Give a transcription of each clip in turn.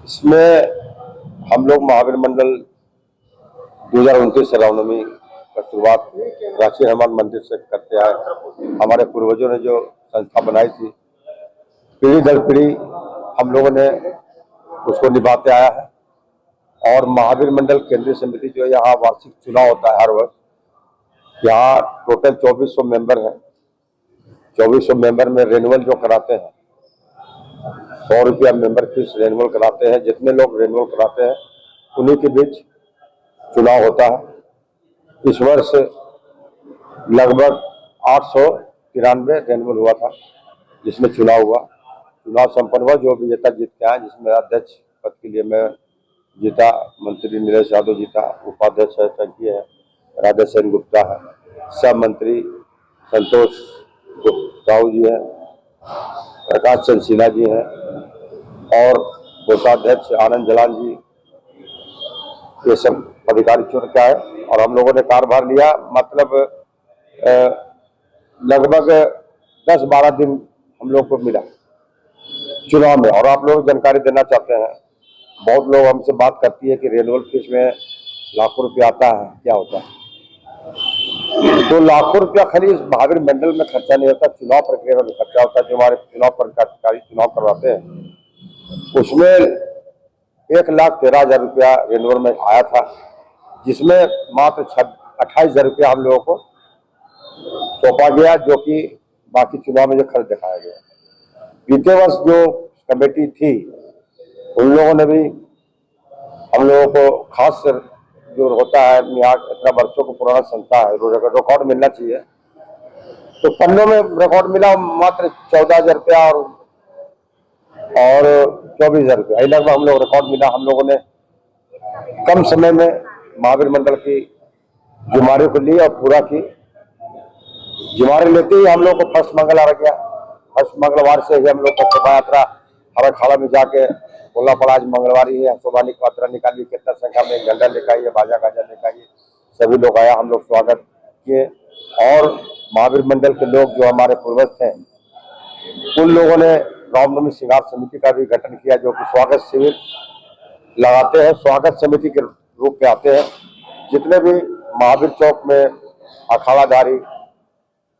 इसमें हम लोग महावीर मंडल 2029 रामनवमी का शुरुआत रांची हनुमान मंदिर से करते आए। हमारे पूर्वजों ने जो संस्था बनाई थी, पीढ़ी दर पीढ़ी हम लोगों ने उसको निभाते आया है। और महावीर मंडल केंद्रीय समिति जो यहाँ वार्षिक चुनाव होता है हर वर्ष, यहाँ टोटल 2400 मेंबर हैं। 2400 मेंबर में रेनुअल जो कराते हैं, 100 रुपया मेंबर फीस रेनुअल कराते हैं। जितने लोग रेनुअल कराते हैं उन्हीं के बीच चुनाव होता है। इस वर्ष लगभग 893 रेनुअल हुआ था, जिसमें चुनाव हुआ। चुनाव संपन्न हुआ, जो विजेता जीत के आए, जिसमें अध्यक्ष पद के लिए मैं जीता, मंत्री नीलेश यादव जीता, उपाध्यक्ष है टंकी है, राधा सेन गुप्ता है, सब मंत्री संतोष साहू जी हैं, प्रकाश चंद सिन्हा जी हैं और कोषाध्यक्ष आनंद जलाल जी, ये सब अधिकारी चुन के आए। और हम लोगों ने कार्यभार लिया, मतलब लगभग 10-12 दिन हम लोग को मिला चुनाव में। और आप लोग जानकारी देना चाहते हैं, बहुत लोग हमसे बात करती है कि रेनुअल फीस में लाखों रुपया आता है, क्या होता है? तो लाखों रुपया खाली इस महावीर मंडल में खर्चा नहीं होता, चुनाव प्रक्रिया में खर्चा होता है। जो हमारे चुनाव अधिकारी चुनाव करवाते हैं, उसमें 1,13,000 रुपया रेनुअल में आया था, जिसमें मात्र 28,000 रुपया हम लोगों को सौंपा गया, जो कि बाकी चुनाव में जो खर्च दिखाया गया। बीते वर्ष जो कमेटी थी, उन लोगों ने भी हम लोगों को खास जो होता है, यहाँ इतना वर्षों को पुराना संस्था है, रिकॉर्ड मिलना चाहिए, तो पन्नों में रिकॉर्ड मिला मात्र 14,000 रुपया और 24,000 रुपया, लगभग हम लोग रिकॉर्ड मिला। हम लोगों ने कम समय में महावीर मंडल की जिम्मेदारी को ली और पूरा की। जिम्मेदारी लेते ही हम लोग को फर्स्ट मंगलवार गया। फर्स्ट मंगलवार से ही हम लोग को शोभा यात्रा हर अखाड़ा में जाके बोलना पड़ा, आज मंगलवार ही है, शोभा यात्रा निकाली, कितना संख्या में झंडा लेकर आइए, बाजा गाजा लेकर आइए। सभी लोग आया, हम लोग स्वागत किए। और महावीर मंडल के लोग जो हमारे पूर्वज थे, उन लोगों ने रामनवमी श्रृंगार समिति का भी गठन किया, जो कि स्वागत शिविर लगाते हैं, स्वागत समिति के रूप में आते हैं। जितने भी महावीर चौक में अखाड़ाधारी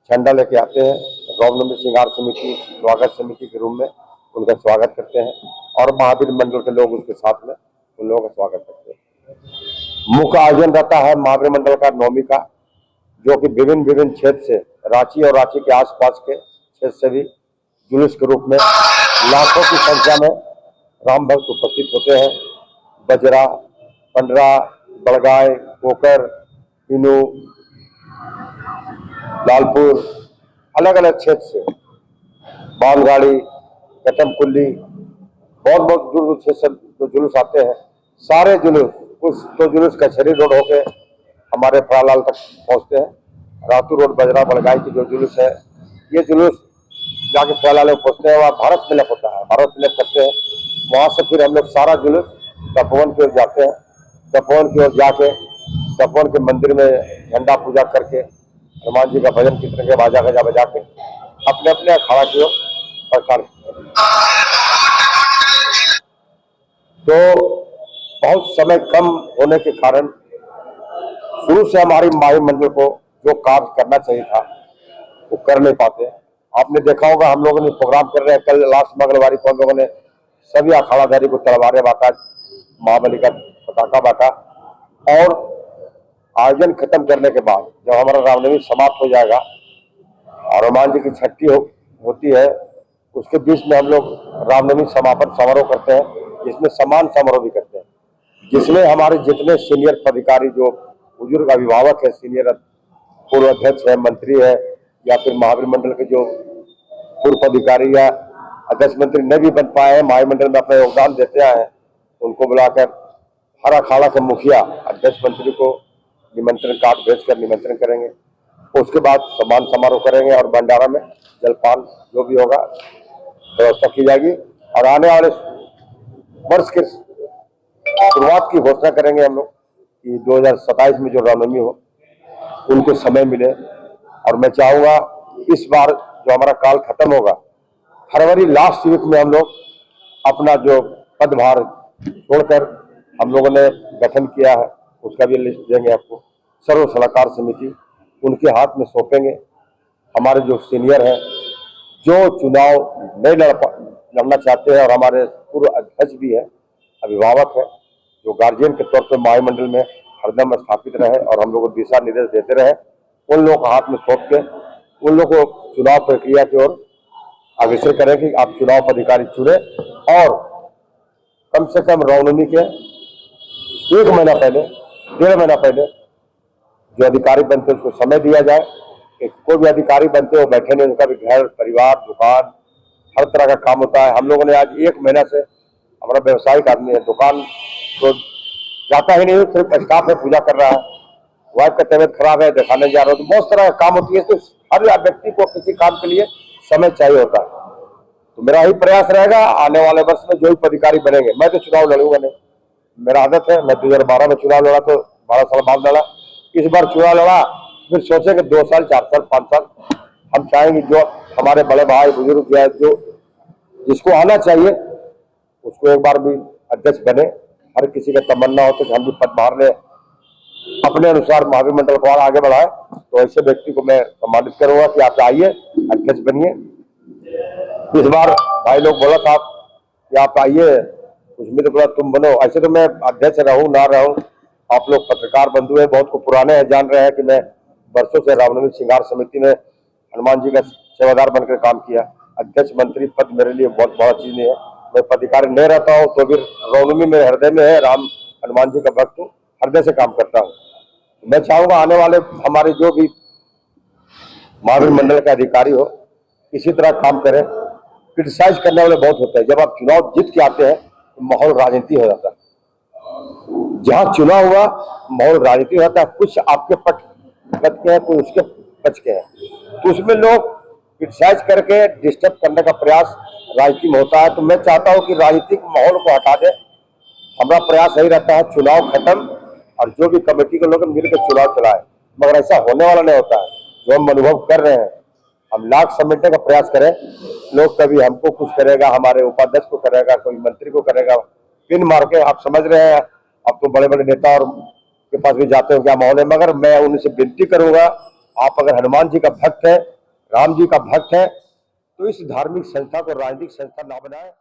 झंडा लेके आते हैं, रामनवमी श्रृंगार समिति स्वागत समिति के रूप में उनका स्वागत करते हैं, और महावीर मंडल के लोग उसके साथ में उन लोगों का स्वागत करते हैं। मुख्य आयोजन रहता है महावीर मंडल का नवमी का, जो कि विभिन्न क्षेत्र से, रांची और रांची के आसपास के क्षेत्र से भी जुलूस के रूप में लाखों की संख्या में राम भक्त उपस्थित होते हैं। बजरा, पंडरा, बड़गाय, कोकर, इनू, लालपुर, अलग अलग क्षेत्र से बालगाड़ी, कटमकुल्ली, बहुत दूर दूर से जो जुलूस आते हैं, सारे जुलूस उस तो जुलूस कचहरी रोड होके हमारे फरालाल तक पहुंचते हैं। रातू रोड, बजरा, बड़गाई की जो जुलूस है, ये जुलूस जाके फरालाल में पहुंचते हैं। वहाँ भारत मिलक होता है, भारत मिलक करते हैं। वहाँ से फिर हम लोग सारा जुलूस तपोवन की ओर जाते हैं। तपोवन की ओर जाके तपोवन के मंदिर में झंडा पूजा करके हनुमान जी का भजन कीर्तन के बाजा गजा बजा के अपने अपने अखाड़ा की ओर प्रस्थान करते हैं। तो बहुत समय कम होने के कारण शुरू से हमारी महावीर मंडल को जो कार्य करना चाहिए था वो कर नहीं पाते। आपने देखा होगा, हम लोगों ने प्रोग्राम कर रहे हैं, कल लास्ट मंगलवार को हम लोगों ने सभी अखाड़ाधारी को तलवारें बांटा, महाबली का पताका बांटा। और आयोजन खत्म करने के बाद जब हमारा रामनवमी समाप्त हो जाएगा और हनुमान जी की छठी होती है, उसके बीच में हम लोग रामनवमी समापन समारोह करते हैं, जिसमें सम्मान समारोह भी करते हैं, जिसमें हमारे जितने सीनियर पदाधिकारी, जो बुजुर्ग अभिभावक है, सीनियर पूर्व अध्यक्ष है, मंत्री है, या फिर महावीर मंडल के जो पूर्व पदाधिकारी या अध्यक्ष मंत्री नहीं भी बन पाए हैं, महावीर मंडल में अपना योगदान देते आए हैं, उनको बुलाकर हर अखाड़ा के मुखिया अध्यक्ष मंत्री को निमंत्रण कार्ड भेजकर निमंत्रण करेंगे। उसके बाद सम्मान समारोह करेंगे और भंडारा में जलपान जो भी होगा व्यवस्था की जाएगी। और आने वाले वर्ष के शुरुआत की घोषणा करेंगे हम लोग कि 2027 में जो रामनवमी हो उनको समय मिले। और मैं चाहूँगा इस बार जो हमारा काल खत्म होगा, फरवरी लास्ट वीक में हम लोग अपना जो पदभार छोड़कर हम लोगों ने गठन किया है, उसका भी लिस्ट देंगे आपको। सर्व सलाहकार समिति उनके हाथ में सौंपेंगे। हमारे जो सीनियर हैं, जो चुनाव नहीं लड़ना चाहते हैं, और हमारे पूर्व अध्यक्ष भी है, अभिभावक है, जो गार्जियन के तौर पर महामंडल में हरदम स्थापित रहे और हम लोग को दिशा निर्देश देते रहे, उन लोगों के हाथ में सौंप के उन लोगों को चुनाव प्रक्रिया की ओर अग्रसर करें कि आप चुनाव पदाधिकारी चुने, और कम से कम रामनवमी के 1 महीना पहले, 1.5 महीना पहले जो अधिकारी बनते हैं उसको समय दिया जाए। कोई भी अधिकारी बनते हो बैठे नहीं, उनका भी घर परिवार दुकान हर तरह का काम होता है। हम लोगों ने आज 1 महीना से, हमारा व्यवसायिक आदमी है, दुकान तो जाता ही नहीं, सिर्फ स्टाफ में पूजा कर रहा है। वाइफ का तबियत खराब है, दिखाने जा रहा हो, तो बहुत तरह का काम होती है। तो हर व्यक्ति को किसी काम के लिए समय चाहिए होता है। तो मेरा ही प्रयास रहेगा, आने वाले वर्ष में जो भी पदाधिकारी बनेंगे, मैं तो चुनाव लड़ूंगा नहीं, मेरा आदत है। मैं 2012 में चुनाव लड़ा तो 12 साल बाद लड़ा, इस बार चुनाव लड़ा, फिर सोचेंगे 2 साल 4 साल 5 साल। हम चाहेंगे जो हमारे बड़े भाई बुजुर्ग या जो जिसको आना चाहिए उसको एक बार भी अध्यक्ष बने। हर किसी का तमन्ना हो तो हम भी पदभार ले अपने अनुसार महावीर मंडल को और आगे बढ़ाए। तो ऐसे व्यक्ति को मैं सम्मानित करूंगा कि आप आइए, अध्यक्ष बनिए। इस बार भाई लोग बोला था कि आप आइए, कुछ भी तो बोला तुम बनो। ऐसे तो मैं अध्यक्ष रहूं ना रहूं, आप लोग पत्रकार बंधु है, बहुत को पुराने हैं, जान रहे हैं कि मैं वर्षों से रामनवमी श्रृंगार समिति में हनुमान जी का सेवादार बनकर काम किया। अध्यक्ष मंत्री पद मेरे लिए बहुत बड़ा चीज नहीं है। मैं पदाधिकारी नहीं रहता हूँ तो भी रामनवमी मेरे हृदय में है, राम हनुमान जी का भक्त हूँ, हृदय से काम करता हूँ। मैं चाहूंगा आने वाले हमारे जो भी महावीर मंडल के अधिकारी हो इसी तरह काम करें। क्रिटिसाइज करने वाले बहुत होते हैं, जब आप चुनाव जीत के आते हैं तो माहौल राजनीति हो जाता है। जहां चुनाव हुआ माहौल राजनीति हो जाता है, कुछ आपके पक्ष के हैं, कोई उसके पक्ष के हैं, तो उसमें लोग क्रिटिसाइज करके डिस्टर्ब करने का प्रयास राजनीति में होता है। तो मैं चाहता हूं कि राजनीतिक माहौल को हटा दे। हमारा प्रयास यही रहता है चुनाव खत्म और जो भी कमेटी के लोग मिलकर चुनाव चलाए, मगर ऐसा होने वाला नहीं होता है। जो हम अनुभव कर रहे हैं, हम लाख समेटने का प्रयास करें, लोग कभी हमको कुछ करेगा, हमारे उपाध्यक्ष को करेगा, कोई मंत्री को करेगा, पिन मार के। आप समझ रहे हैं, आप तो बड़े बड़े नेता और के पास भी जाते हो क्या माहौल है, मगर मैं उनसे विनती करूंगा, आप अगर हनुमान जी का भक्त है, राम जी का भक्त है, तो इस धार्मिक संस्था को राजनीतिक संस्था ना बनाए।